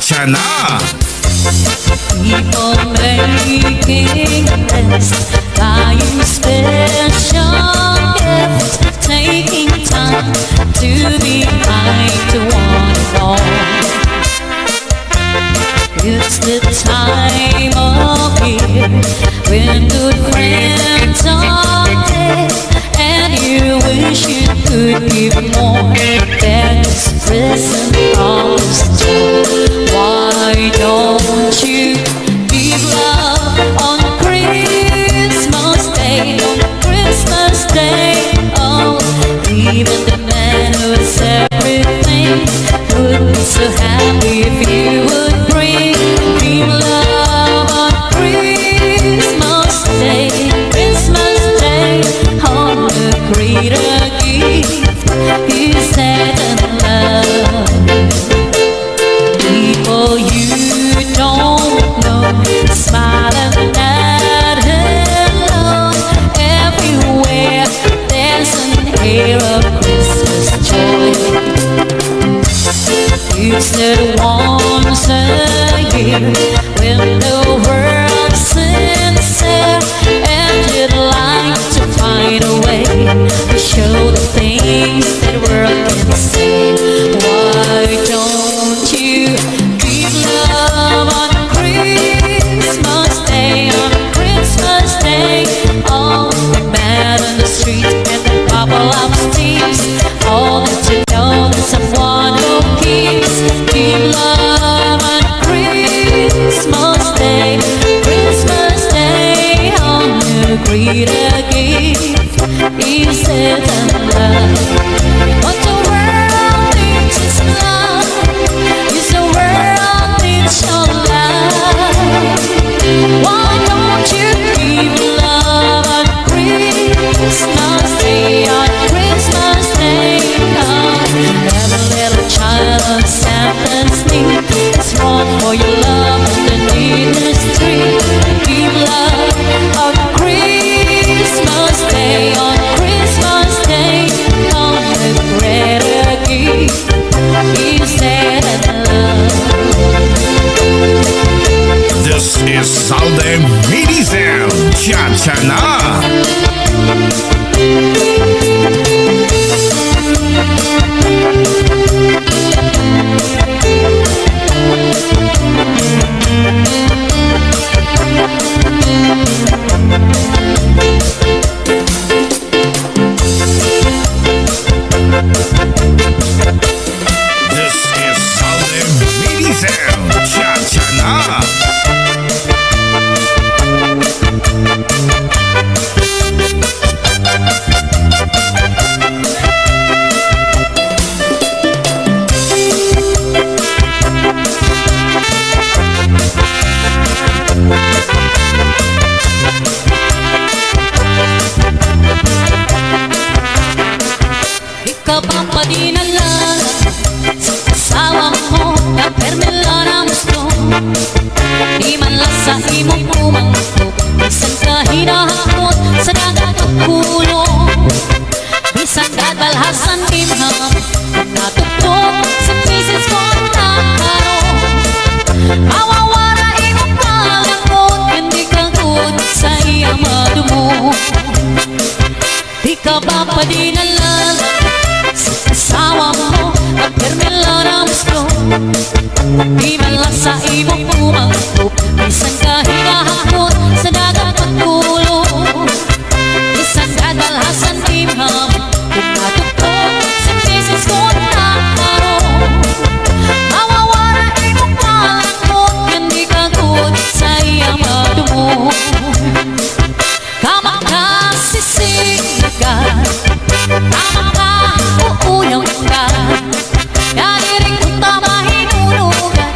cha-cha na. People making a list, buying special gifts, taking time to be kind to one and all. It's the time of year when good friends are dead, and you wish you could give more than expressing all this joy. Why don't you give love on Christmas Day? On Christmas Day, oh, even the man who is everything would be so happy if you would bring love on Christmas Day. Christmas Day, on the greater gift is that love. People you don't know smiling at hello. Everywhere there's an air of Christmas joy. It's that once a year when the world's sincere, and you'd like to find a way to show the things that world can say. Why don't you give love on Christmas Day? On Christmas Day, all the man on the street and the couple of thieves, all that you know is someone who keeps. Give love on Christmas Day. Christmas Day, on the greater gift is that love. What the world needs is love. Yes, the world needs your love. Why don't you give love on Christmas Day? On Christmas Day, oh, every little child on Santa's knee is born for your love underneath this tree. Give love on Christmas Day. On Christmas Day, on the greater gift is that love. This is Salde Midizem Cha-Cha na. This is Salde Midizem Cha-Cha na. Ikaw bang padinala sa asawa mo na permela na gusto? Di man lang sa imong pumangkot, bisan ka hinahakot sa dagat at kulong. Bisan kadalhasan dimham, natutog sa misis ko na karoon. Mawawala imong palangkot, hindi kang good sa iyang madumo. Di ka ba padinala sa asawa mo na permela na gusto? Di man lang sa imong pumangkot, bisan ka hinahakot sa dagat at kulong. Bisan kadalhasan dimham, kung natutog sa misis ko na karoon. Mawawala imong palangkot, hindi ka good sa iyang madumo. Kama ka sisigagan, kama ka uuyang ka, narinig kong tamahin ulugan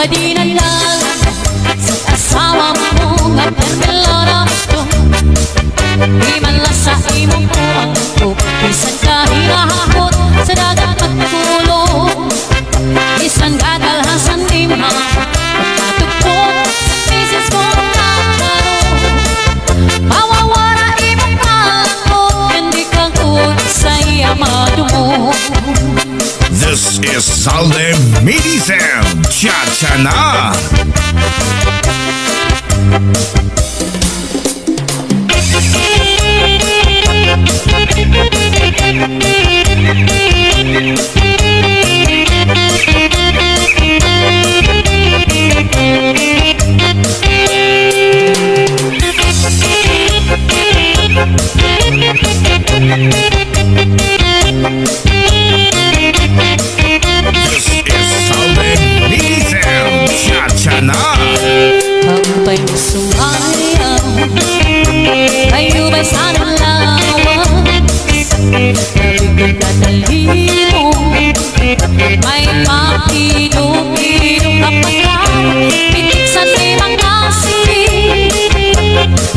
Madinandal sa asawa mo nga permelarasto. Di man lang sa imong buwang ko, bisan ka hinahakot sa dagat magtulong. Bisan gagalhasan di man pagkatugtog sa misis mo kakarong. Mawawara imong palangkot, hindi kang sa iya madumo. This is Salde Medicine Cha-Cha na. This is Salde Medicine Cha-Cha na. Pagpay sumayaw, kayo ba'y sana lawan? Nabigod na talino, may makidong-idong kapatid. Pitik sa timang nasiri,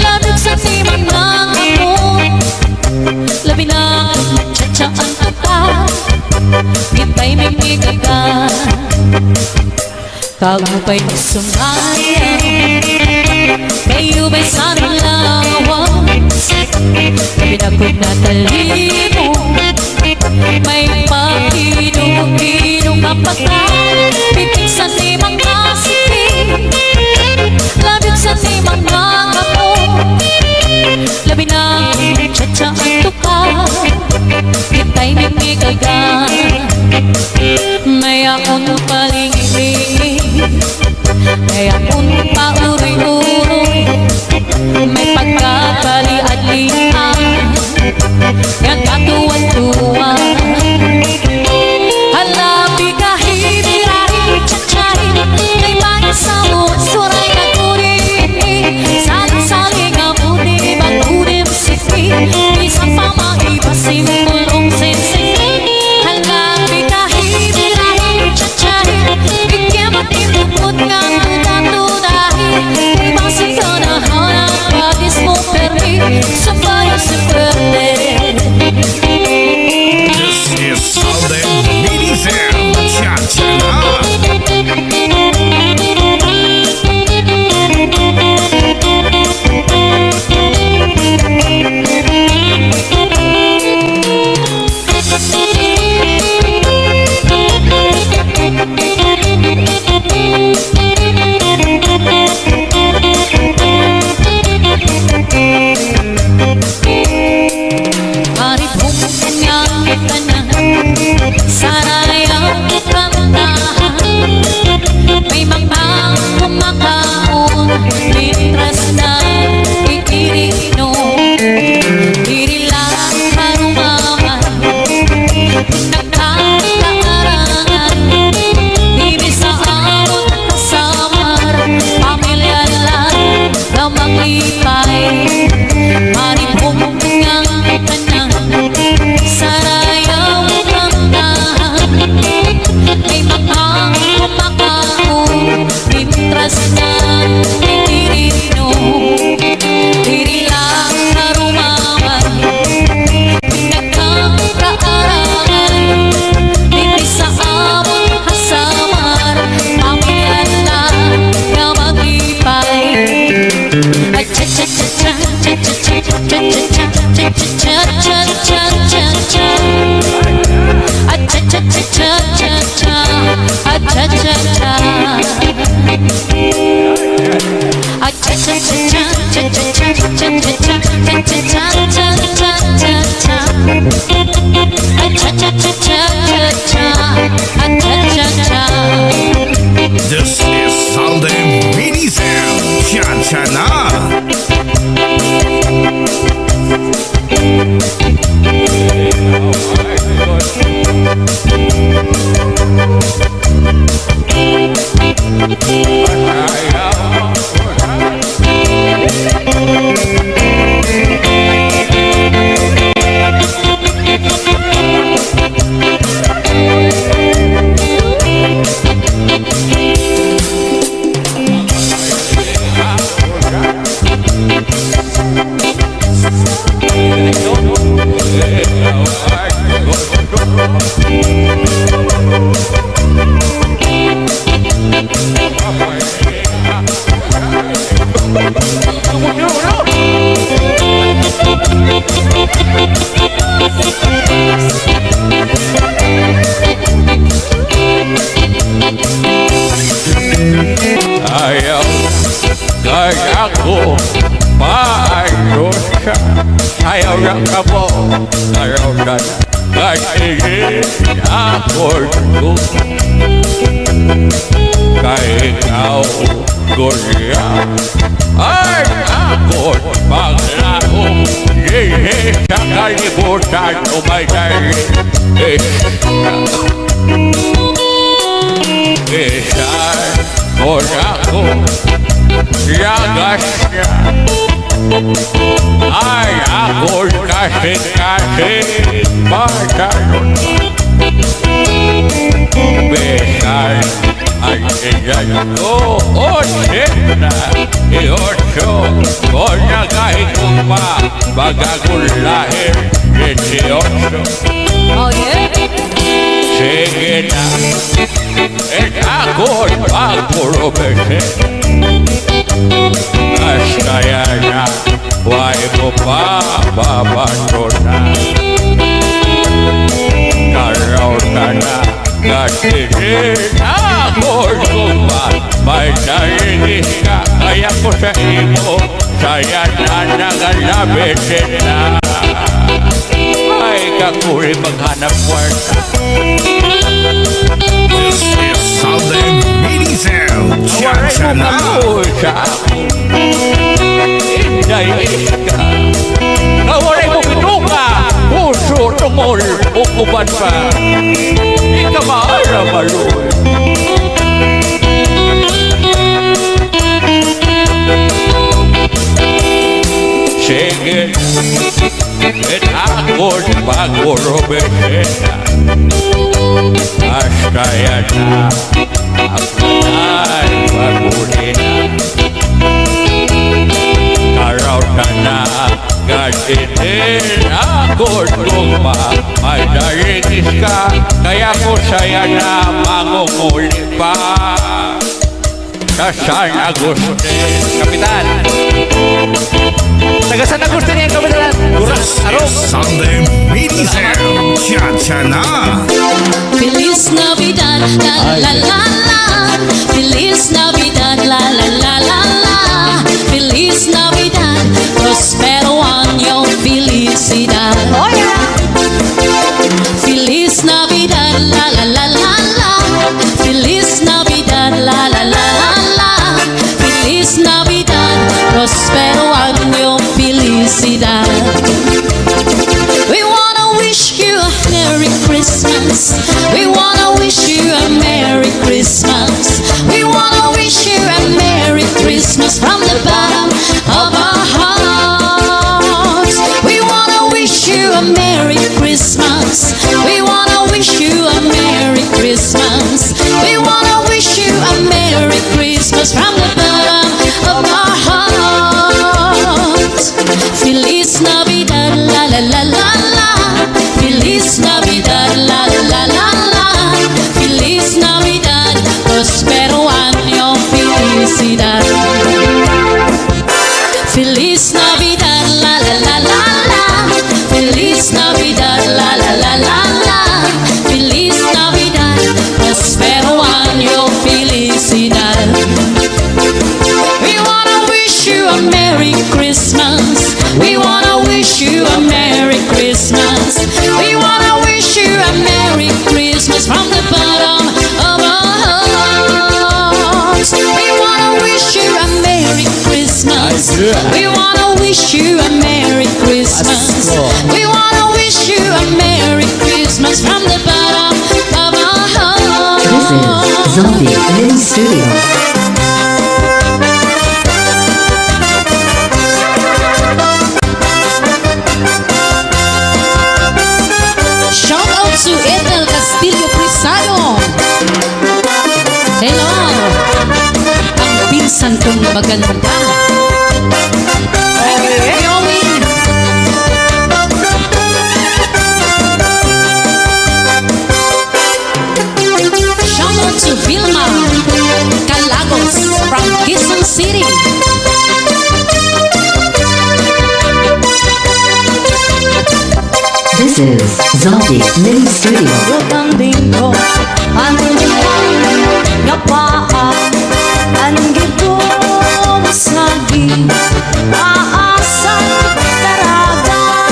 labig sa timang nangamon. Labi na cha-cha ang tapat, itay may migaga. Kagupay na sumayaw, kayo ba'y sana lawan? Pinagod na talino, may pakidong-idong kapatid. Pitik sa timang nasipin, labig sa timang nangamon. Labi na cha-cha ang tuka, itay may migaga. May akong paling-lingi, may akong pauri-uri, may pagkakalian-lian, yang katuwan-tuwan. Hala, PIKAHI, BIRAHI, CHA-CHA, may panasawot, suray na kuri, saling-saling amuti, bagudim sisi, isang pamaibasim, pulong sensing. Hala, PIKAHI, BIRAHI, CHA-CHA, bigyan matipupot nga ang tatudahi. Ibasig ka na hanap, bagis mo permi, sabay sa pwede. This is Salde Medicine Cha-Cha na. Harit mong kanyang tanan, sarayaw kantahan. May mga kumakaon, litras na itirino. Diri lang karumaman, nagkakaarangan. Diri sa amon kasamar, pamilya lang na maglipay. Harit mong kanyang tanan, sarayaw kantahan. May mga kumakaon, litras na itirino. Diri lang karumaman, nagkakaarangan. Diri sa amon kasamar, pamilya lang na maglipay. Ay cha-cha-cha-cha, cha-cha-cha, cha-cha-cha, cha-cha-cha, cha-cha-cha. Ay cha-cha-cha-cha, cha-cha, ay cha-cha-cha. Ay cha-cha-cha-cha, cha-cha-cha, cha-cha-cha, cha-cha-cha, cha-cha-cha. Ay cha-cha-cha-cha, cha-cha, ay cha-cha-cha. This is Salde Medicine Cha-Cha na. Ayaw na ka mo, ayaw na katigil ako ko. Kaya ikaw, Korea, ay ako paglaho. Sa kalibutan o may dahil isang ako yagas niya. Ay ako kasi pagkaroon besan ay iyan ko o sena iosyo o nagahigong pa magagulahir 18. Oh yeah? Sige na ako'y pagpurobese hasta yan na huwag mo pa babandona. Karaw ka na katigil ako'y kumpat may narinis ka kaya ko sa imo saya na nangalabitin na ay kakuri maghanap kwarta. This is Southern MISAY. Cha-cha na. Indayis ka nawaray mo pinuka puso tumol ukuban pa di ka maaramaluin. Sige at ako'y pagurubesena hasta yan na ako na'y pagulina. Karaw ka na ganinin ako'y luma may narinis ka kaya ko saya na mangunguli pa. Sa San Agustin Kapitan, taga San Agustin yan Kapitan. This is Southern MISAY. Cha-cha na. Feliz Navidad, la la la la. Feliz Navidad, la la la la la. Feliz Navidad, prospero año, felicidad. Oh yeah. Feliz Navidad, la la la la la. Feliz Navidad, la la la la la. Feliz Navidad, prospero año, felicidad. We wanna wish you a Merry Christmas. We wanna wish you a Merry Christmas. We wanna wish you a Merry Christmas from the bottom of our hearts. We wanna wish you a Merry Christmas. We wanna wish you a Merry Christmas. We wanna wish you a Merry Christmas from the bottom of our hearts. Feliz Navidad, la la la la la. Feliz Navidad, la la la la la. Feliz Navidad, prospero año, felicidad. Feliz Navidad, la la la la la. Feliz Navidad, la la la la la. Feliz Navidad, prospero año, felicidad. We wanna wish you a Merry Christmas. We wanna wish you a Merry Christmas. We wanna wish you a Merry Christmas from the bottom of our hearts. We wanna wish you a Merry Christmas. We wanna wish you a Merry Christmas. We wanna wish you a Merry Christmas from the bottom of our hearts. This is Zombie Mini Studio. Shout out to Edel Castillo Prisano. Hello, ang pinsan kong maganda. Yowie. Shout out to Vilma Calagos from Quezon City. This is Zombie Mini Studio. Lutandin ko ang nga paa ang gitong sagi aasan taraga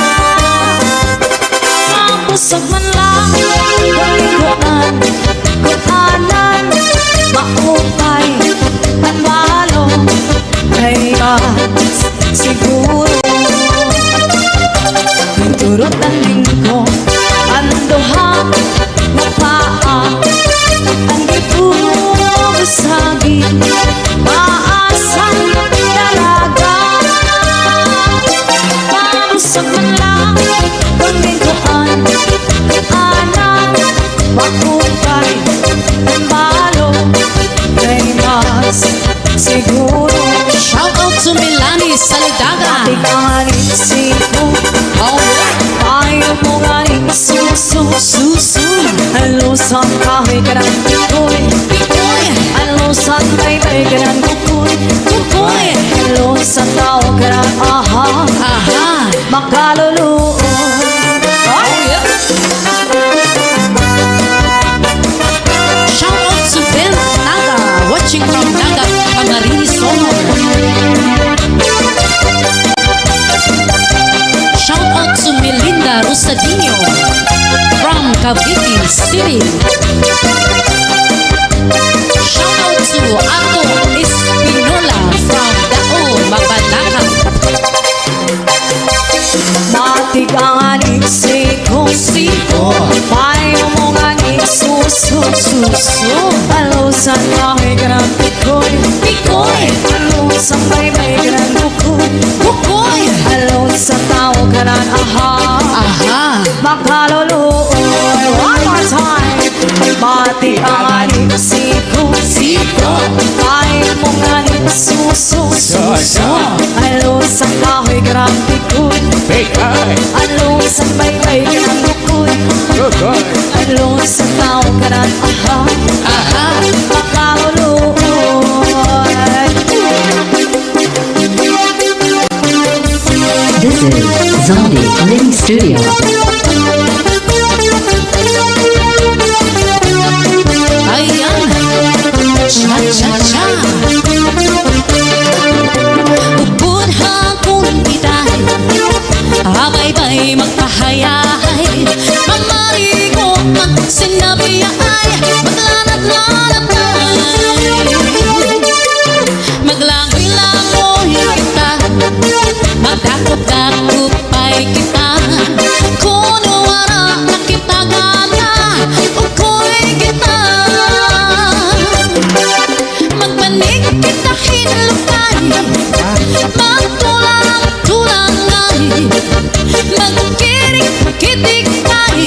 Malusog man lang Galingkuan Kuanan Maupay Panbalo Kay siguro Turot ang lingko Andoha Mapaa Ang ipubasagi Maasan Dalaga Malusog man lang Galingkuan Anan Maupay Panbalo Kay siguro Shout out to Milani Salidaga. Tiganin siko Oh, Ayaw mo galing suso Alusan kahoy ka ng tikoy Pikoy, Alusan baybay ka ng kukoy Kukoy, Alusan tao ka ng aha aha. Makaluluon Oh, yeah. Shout out to Ben Naga, watching from Naga, Camarines Honor. Shout out to Melinda Rosadinho from Cavite City. Shout out to Ato Espinola from Dao, Mabalacan. Matiganin siko Ayaw mo galing suso Alusan kahoy ka ng tikoy Pikoy, Alusan baybay ka ng kukoy Kukoy, Alusan tao ka ng aha aha. Makaluluoy One more time Bati ang aning siko Ayaw mo galing suso Alusan kahoy ka ng tikoy PIKAHI, Alusan baybay ka ng kukoy SUGAD, Alusan tao ka ng aha Aha. Makaluluoy This is Zombie Mini Studio. Ayan, cha-cha-cha. Upod hakong itay, abay-bay magpahayahay. Mamarigo magsinabiyay, maglanat-lanatay. Maglangoy-langoy kita, magdakop-dakopay kita. Kuno wara nakita gana, ukoy kita. Magbanig kita hinlukay, magtulang-tulangay, magkirik-kitikay,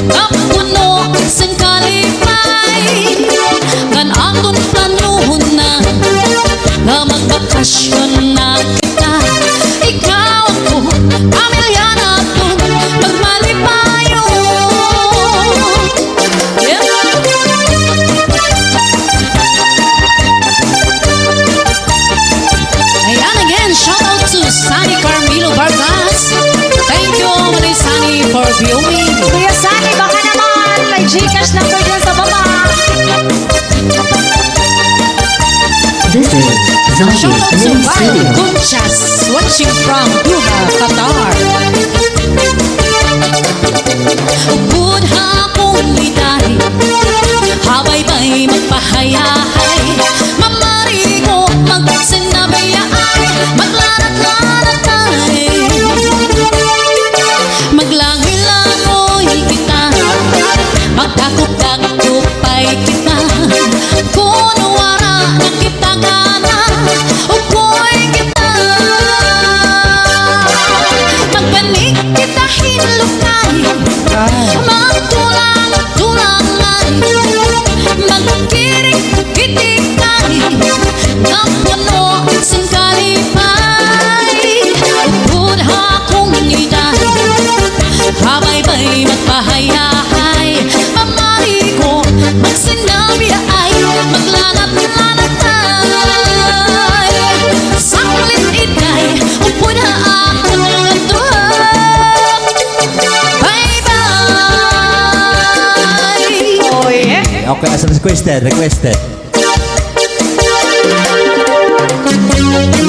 kapuno sang kalipay. Kan aton planuhon na magbakasyon na kita. Ikaw ako, pamilya naton, magmalipayo. Yeah. Ayan again, shout out to Sunny Carmelo Vargas. Thank you, Manay Sunny, for viewing. Kuya Sani, baka naman may Gcash number dyan sa baba. This is Shout Zombie out to Mini Val Studio. Conchas, watching from Doha, Qatar. Upod hakong itay, habay-bay magpahayahay. Mamarigo magsinabiyay, maglanat-lanatay. Maglangoy-langoy kita, magdakop-dakopay kita. Kuno wara nakita gana, ukoy kita. Magbanig kita hinlukay, magtulang-tulangay, magkirik-kitikay, kapuno sang kalipay. Upod hakong itay, habay-bay magpahayahay. Mamarigo magsinabiyay, maglanat-lanatay. Saklit itay, upod hakong atuhak. Bye-bye. Oh yeah. Okay, as requested.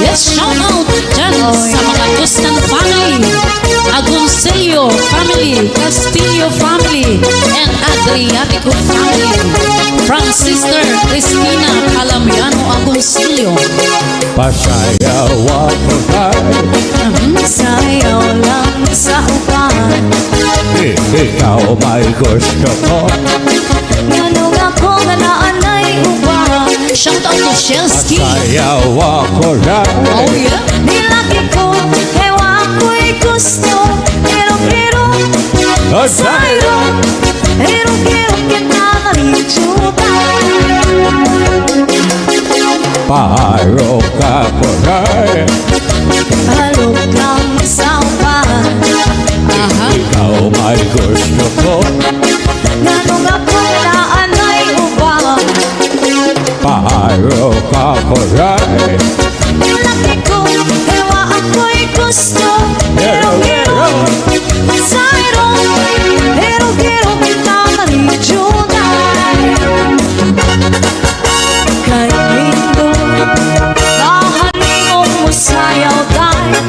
Yes, shout out dyan sa mga gustong pangay. Agoncillo Castillo family, and Adriatico family. From Sister Cristina Calamiano Agoncillo. Pasayaw ako tayo, Sayaw lang sa upan. ikaw may gusto ko. Ganong ako ganaan ay upan. Shout out to Shelsky. Pasayaw ako tayo, Oh yeah. Nilaki ko, ewa ko'y gusto. Pero Pasayaw pero kita malichuta. Paro ka ko tayo, Halog lang sa upan. ikaw may gusto ko. Ganong ako ganaan ay upan. Paro ka ko tayo, Nilaki ko, ewa ako'y gusto. Pero kita malichuta. Kay lindo, nahaningong mo sayaw tayo.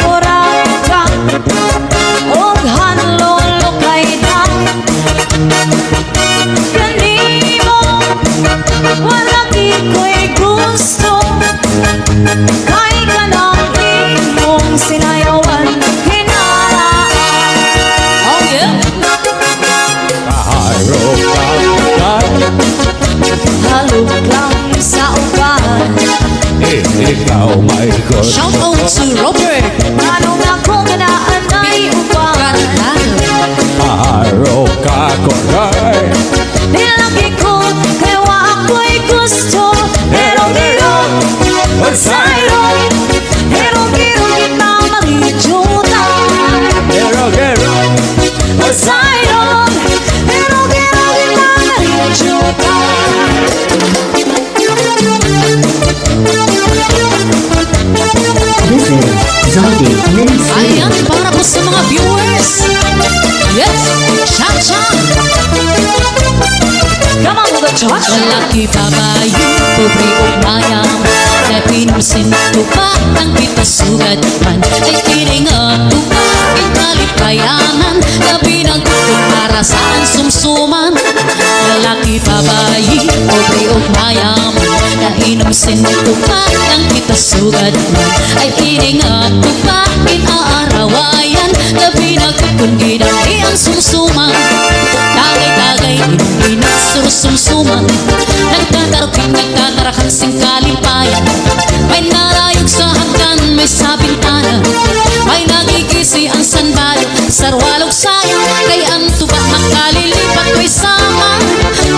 Kurata, og hanlolo kay tayo. Kanimo, walaki ko'y gusto. Kay kanang imong sinayawan, hinaraan. Oh yeah. paro ka ko tayo, Halog lang sa upan. ikaw may gusto Shout out to Robert. Anong ako ganaan ay upan. Paro ka ko tayo, Nilaki ko, kaya ako'y gusto. Pero sayro, pero kita malichuta. Sayro, pero kita malichuta. This is Zaldi Mini Studio. Ayan, para po sa mga viewers. Yes, cha-cha. Come on, the cha-cha. Lalaki babae, pobre o mayam. Na pinumsinto pa ang pitasugat man. Ay tiningat pa ikalipayanan. Na pinagkutong para saan sumsuman. Lalaki babae, pobre o mayam. Na inumsinto pa ang pitasugat man. Ay tiningat pa inaarawayan. Na pinagkutong ginampi ang sumsuman. Tagay-tagay, inumpinusurusumsuman. Nagtatarakan sing kalimpayan. May narayog sa hagdan, may sabintana. May nagigisi ang sanbado, sarwalog sayang. Kay anto ba ang kalilipat ko'y sama.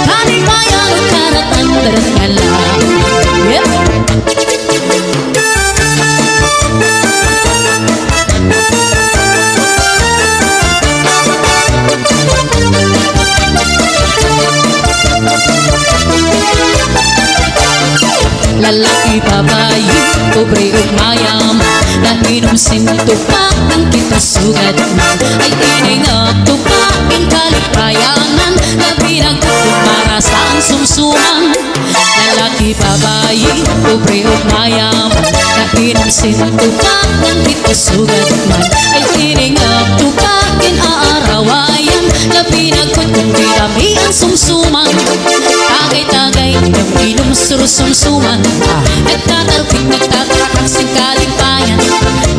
Kalimpayan o karatan, darat ka lang. Yep. Lalaki babae, pobre o mayam. Na inumsinto pa ang kitasugat man. Ay tiningapto pa ang kalipayanan. Na pinagkutong para saan sumsuman. Lalaki babae, pobre o mayam. Na inumsinto pa ang kitasugat man. Ay tiningapto pa ang aarawayan. Na pinagkutong dinami ang sumsuman. Tagay-tagay, inom surusumsuman. Nagtatarapik, nagtatarakang sing kalipayan.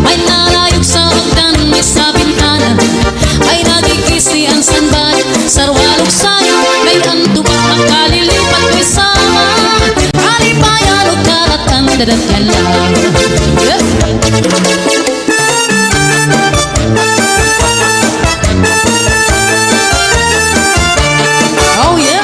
May narayog sa hagdan, may sabintana. May nagigisi ang sanbad, sarwalog sayang. May antubak ang kalilipat ko'y sama. Kalipayan o karatan, dadat ka lang. Yeah. Oh yeah.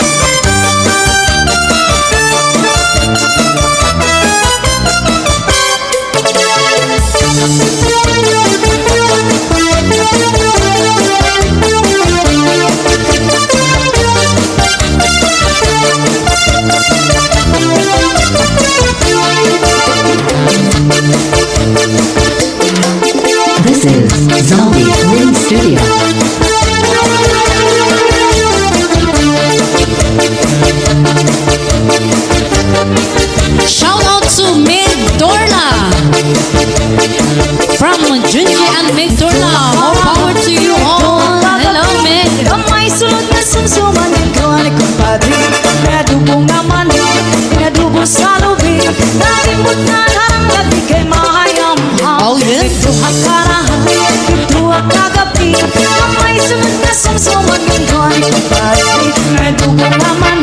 This is Zaldi Mini Studio. Shout out to Meg Dorla from Junji and Meg Dorla Duha karahan, duha kagabi Kapay sunod na sumsuman yung buwan Pati, nadubo naman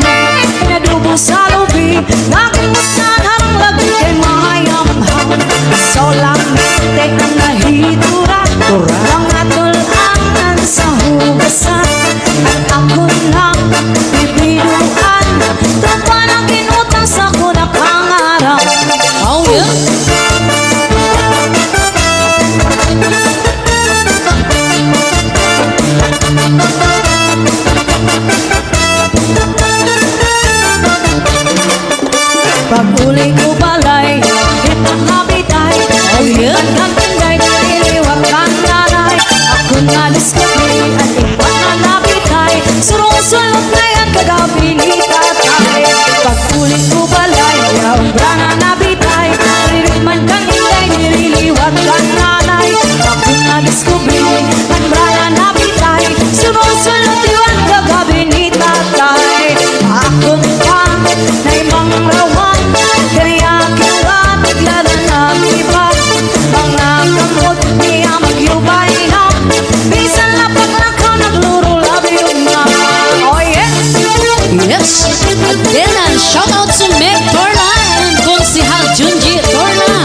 Nadubo sa lubi Nagimusan ang lagi kay mahayamham Solamente ang nahitura Ang atulangan sa hugasan At ako lang bibiruan Tupa ng kinutang sa kunakang araw Oh yeah? Pag-uli ko balay, ipagmabitay Oh yeah? Pagkatinday, nililiwag kang nanay Ako na diskabay at ipat na nabitay Surong-sulot na yan kagabi ni tatay Pag-uli ko balay, umbra na nabitay Ririkman kang inday, nililiwag kang nanay Ako na diskabay at umbra na nabitay Surong-sulot yan kagabi ni tatay Ako pa na ibang rawan Kaya kilat lala ng iba Mga kamot niya magyubay na Bisan lapag lang ka nagluro labiyog na Oh yes! Yes! Again and shout out to Meg Torla and Konsihal Junji Torla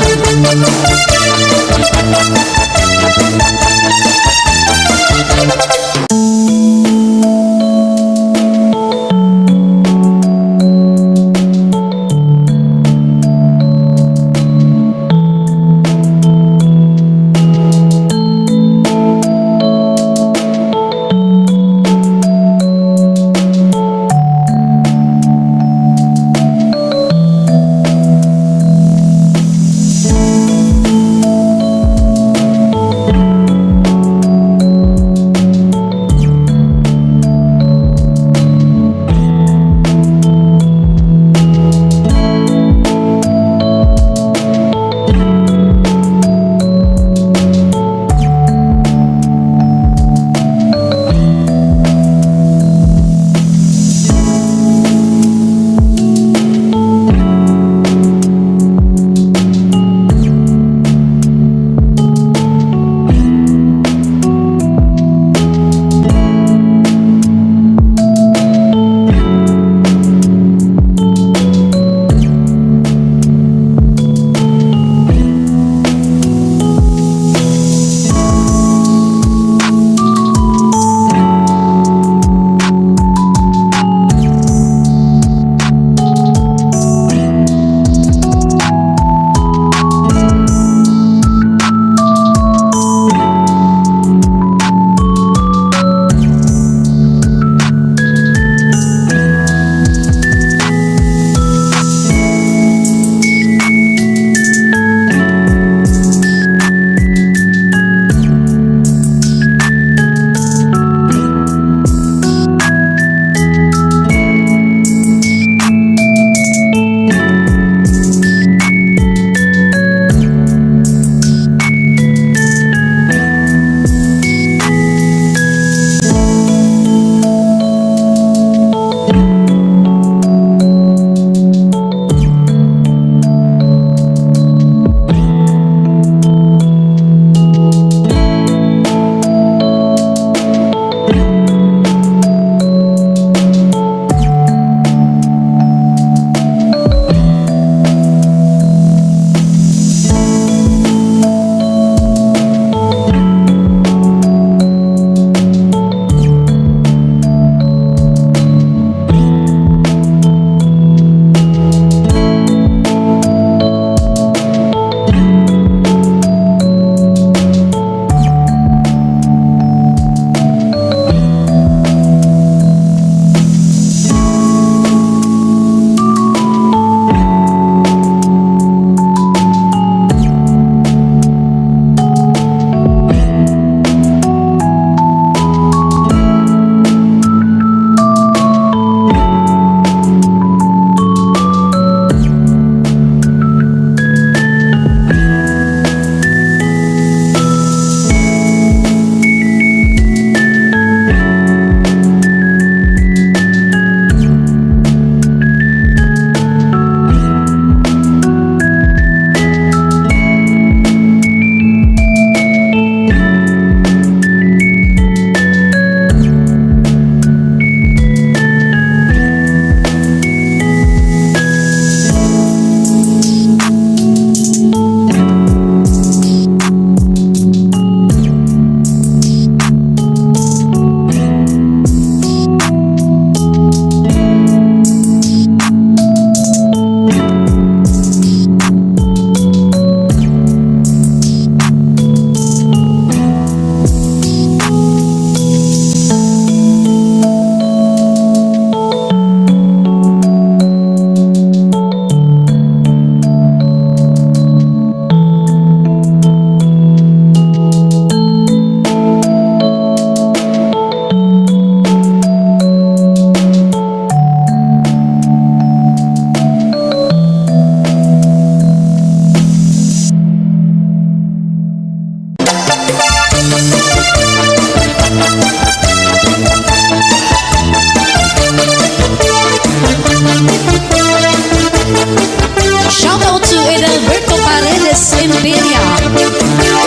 Shout out to Edelberto Paredes in Piria.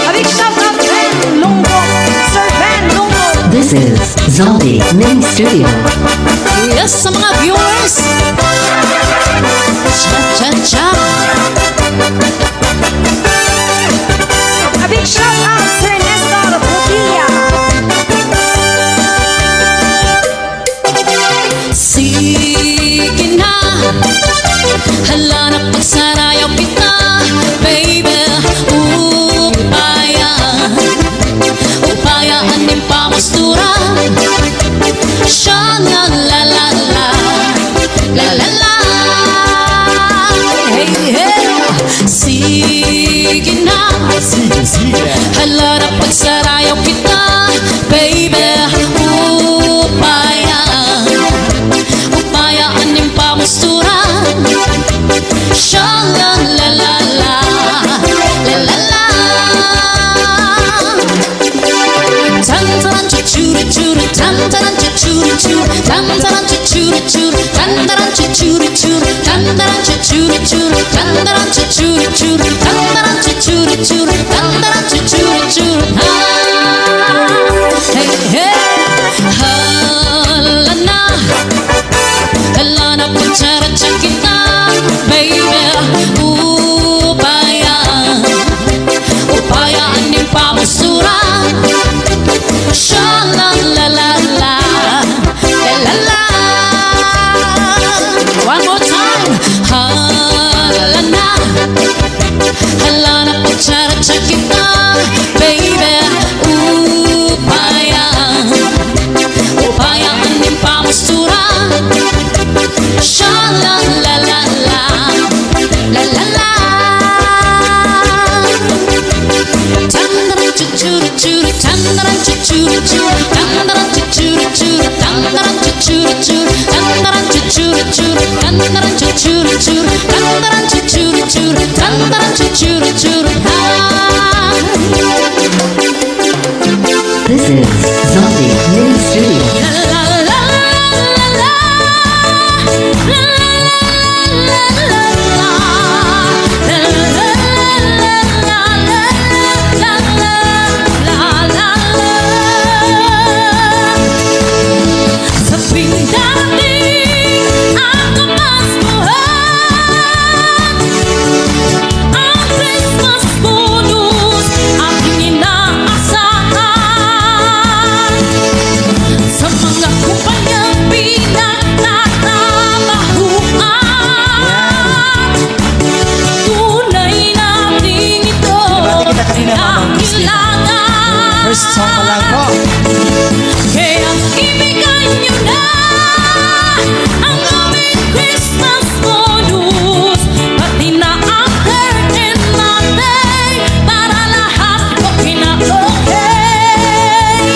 A big shout out Ben Lungo, Sir Ben Lungo. This is Zombie Mini Studio. Yes, sa mga viewers. Cha-cha-cha. A big shout out Sir Nestor Botilla. Sige na, hala na pagsarayaw kita, baby. Upayaan din pamastura. Siya na la la la, la la la. Hey, hey. Sige na, hala na pagsarayaw kita, baby. Upayaan din pamastura. Siya la la la la, la la la. Tantaran chuchuru churu, tantaran chuchuru churu, tantaran chuchuru churu, tantaran chuchuru churu, tantaran chuchuru churu, tantaran chuchuru churu, tantaran chuchuru churu, tantaran chuchuru churu. Hey hey, hala na pagsaracha kita, baby. Upayaan din pamasura. Sha la la la la, la la la. One more time. Hala na pagsaracha kita, baby. Upayaan din pamasura. Sha la la la la, la la la. Tandaran chuchuru churu, tandaran chuchuru churu, tandaran chuchuru churu, tandaran chuchuru churu, tandaran chuchuru churu, tandaran chuchuru churu, tandaran chuchuru churu, tandaran chuchuru churu. This is Zombie Mini Studio. La la la la la, la la la la la. Sabing dating ang kamaskuhan, ang Christmas bonus aking inaasahan. Sa mga kumpanyang pinagtatrabahuan, tunay natin ito ang kailangan. First song pa lang po. Kaya ibigay niyo na ang aming Christmas bonus, pati na ang curtain natin, para lahat okay na okay.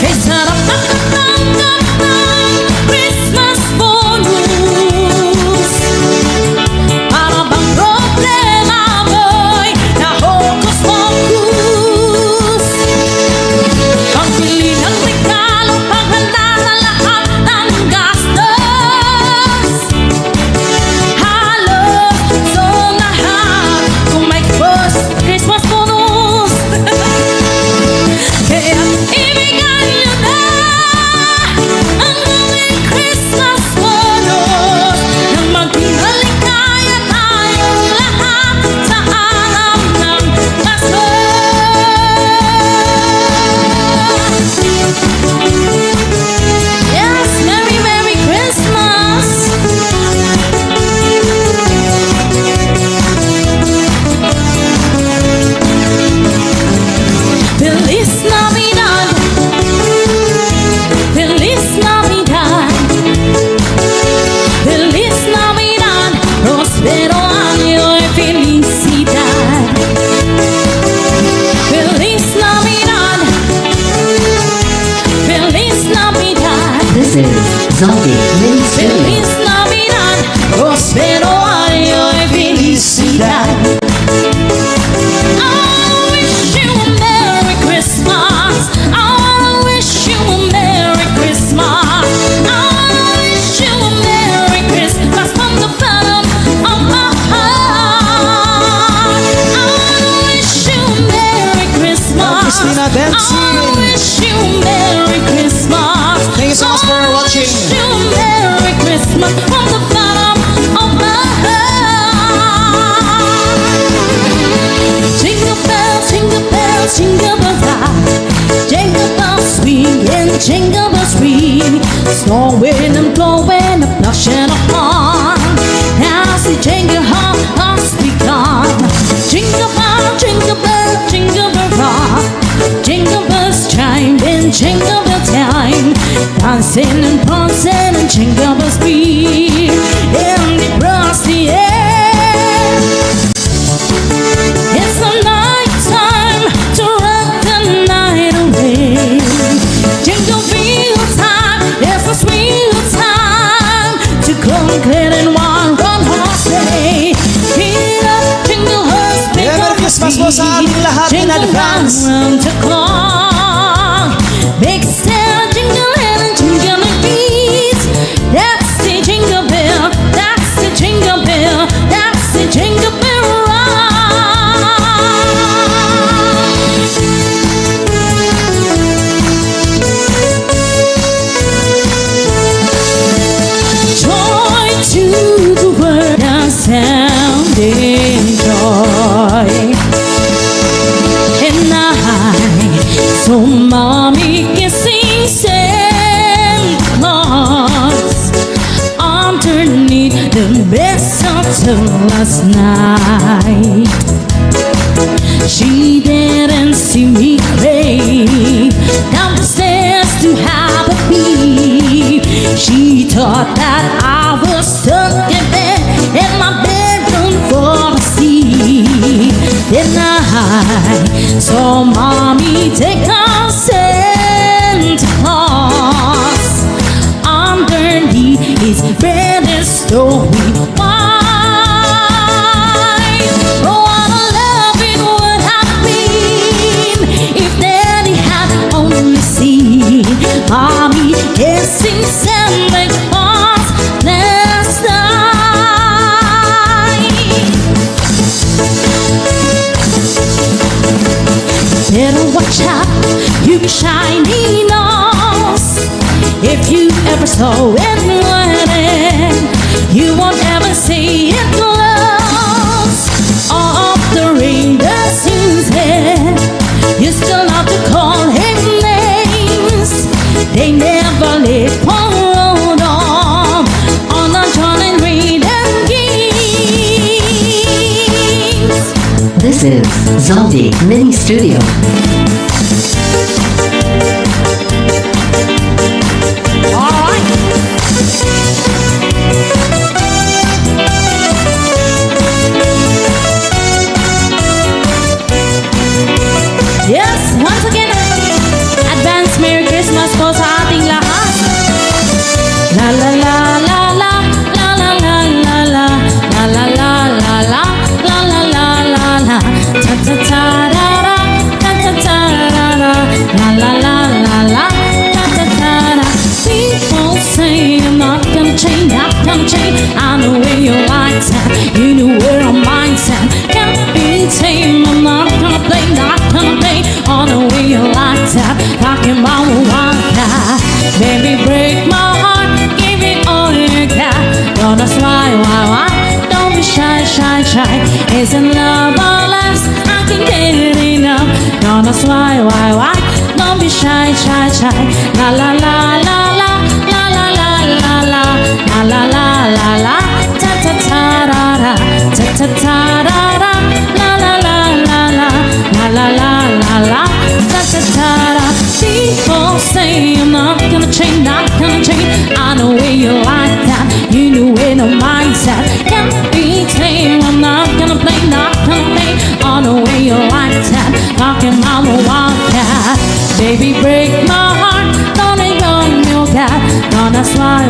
Kay sarap at tatanggap ng Christmas bonus, para bang problema mo'y na-hocus-pocus. Pambili ng regalo, paghanda jingle bells ring, snowing and blowing, a blushing upon. As the jingle has begun, jingle bell, jingle bell, jingle bell rock. Jingle bells chime in jingle bell time, dancing and prancing and jingle bells ring in the frosty air. It's the night time to rock the night away. Jingle bell time, it's a sweet time to come clear and one horse day. Get up, jingle horse, pick Merry up your Christmas po sa aming lahat in jingle advance. round the clock. Big style jingle and jingle beat. That's the jingle bell, that's the jingle bell, that's the jingle bell rock. Joy to the world, a sounding joy. And so mommy can sing Santa Claus underneath the mistletoe last night. She didn't see me crave down the stairs to have a peep. She thought that I was stuck in bed in my bedroom for a sleep. Then I saw mommy take out Santa Claus underneath his red and snowy white. Oh, what a love it would have been if Daddy had only seen mommy kissing Santa Claus last night. Better watch out, you shiny nose. If you ever saw it running, you won't ever see it close. All of the reindeers use it. You still have to call him names. They never let one road on the John and Reed and games. This is Zaldi Mini Studio. Alright. Yes, once again, advance Merry Christmas po sa ating lahat. La la la la la la la la la la la la la la la la la la la la ta ta ta ra ra ta ta ta ra ra la la la la la ta ta ta ra. People say I'm not gonna change, not gonna change. I know where your lights at, you know where our mind's at. Can't be tamed, I'm not gonna play, not gonna play. I know where your lights at, talking about one cat. Baby, break my heart, give it all you got. Don't ask why, don't be shy, shy, shy. Isn't love our lives, I can get enough. Don't ask why, don't be shy, shy, shy. La la la la la la la la la la la la la la la ta ta ta ra ra ta ta ta ra ra la la la la la la la la la la ta ta ta ra. People say I'm not gonna change, not gonna change. I know where you like that, you know where the mind's at. Can't be tamed, I'm not gonna play, not gonna play. I know where you like that, talking about a wildcat. Baby, break my heart, don't ignore your cat. Don't ask why,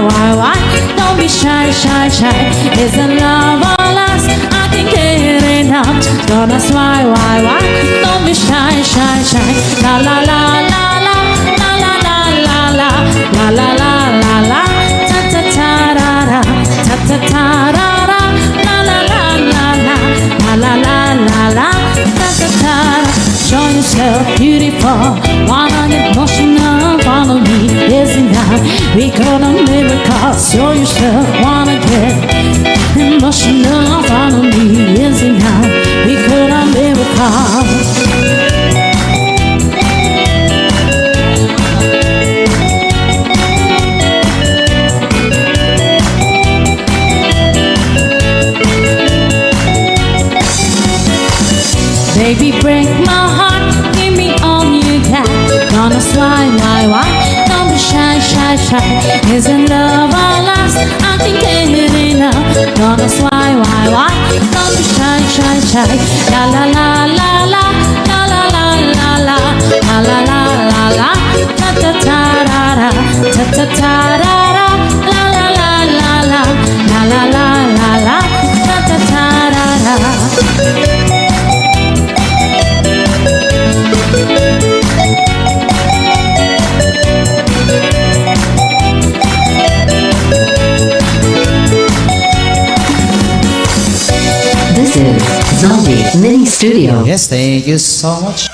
don't be shy, shy, shy. Isn't love all us, I can get enough. Don't ask why, don't be shy, shy, shy. La la la la la la la la la la la la la la la ta ta ta ra ra ta ta ta ra ra la la la la la la la la la la ta ta ta ra. Show yourself beautiful, wanna get emotional, follow me, listen now. We got a miracle. Show yourself, wanna get emotional, follow me, listen now. We got a miracle. Don't ask why? Don't be shy, shy, shy. Isn't love our last? I can't get it enough. Don't ask why? Don't be shy, shy, shy. La la la la la, la la la la la, la la la la la, ta ta ta ra ra, ta ta ta ra ra, la la la la la, la la la la la, ta ta ta ra ra. This is Zaldi Mini Studio. Yes, thank you so much.